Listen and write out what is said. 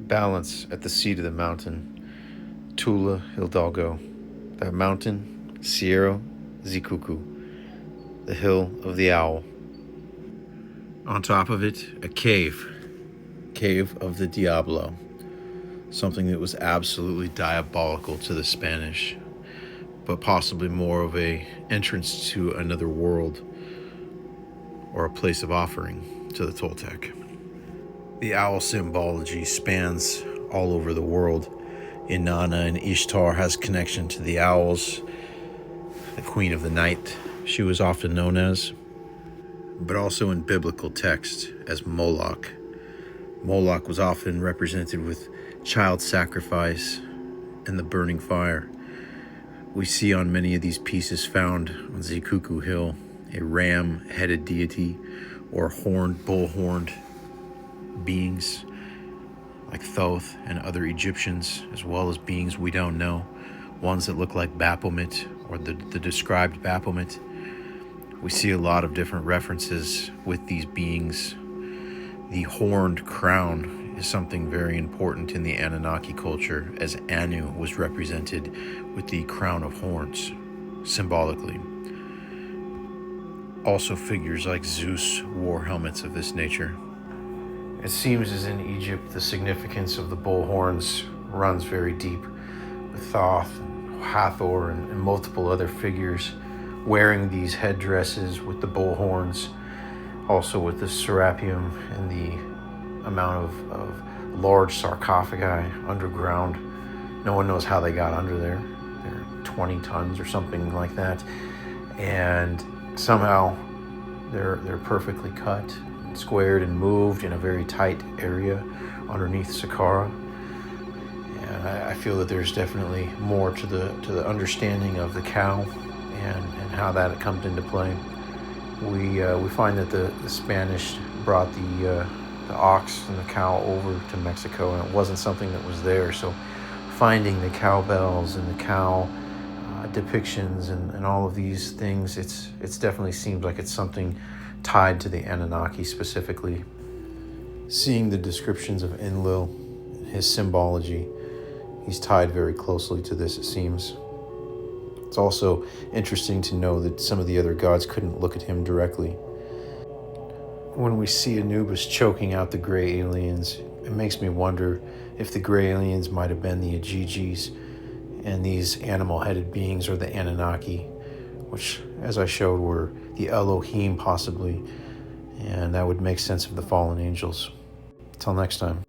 balance at the seat of the mountain, Tula, Hidalgo. That mountain, Cerro Xicuco, the hill of the owl. On top of it, a cave of the Diablo, something that was absolutely diabolical to the Spanish, but possibly more of a entrance to another world or a place of offering to the Toltec. The owl symbology spans all over the world. Inanna and Ishtar has connection to the owls, the queen of the night, she was often known as, but also in biblical text as Moloch. Moloch was often represented with child sacrifice and the burning fire. We see on many of these pieces found on Xicuco Hill a ram-headed deity or bull-horned beings like Thoth and other Egyptians, as well as beings we don't know, ones that look like Baphomet or the described Baphomet. We see a lot of different references with these beings. The horned crown is something very important in the Anunnaki culture, as Anu was represented with the crown of horns, symbolically. Also, figures like Zeus wore helmets of this nature. It seems as in Egypt, the significance of the bull horns runs very deep, with Thoth and Hathor and multiple other figures wearing these headdresses with the bull horns, also with the serapeum and the amount of large sarcophagi underground. No one knows how they got under there. They're 20 tons or something like that. And somehow they're perfectly cut, and squared, and moved in a very tight area underneath Saqqara. And I feel that there's definitely more to the understanding of the cow and how that comes into play. We find that the Spanish brought the ox and the cow over to Mexico, and it wasn't something that was there. So finding the cowbells and the cow depictions and all of these things, it's definitely seems like it's something tied to the Anunnaki specifically. Seeing the descriptions of Enlil, his symbology, he's tied very closely to this, it seems. It's also interesting to know that some of the other gods couldn't look at him directly. When we see Anubis choking out the gray aliens, it makes me wonder if the gray aliens might have been the Ajijis, and these animal-headed beings are the Anunnaki, which, as I showed, were the Elohim possibly, and that would make sense of the fallen angels. Till next time.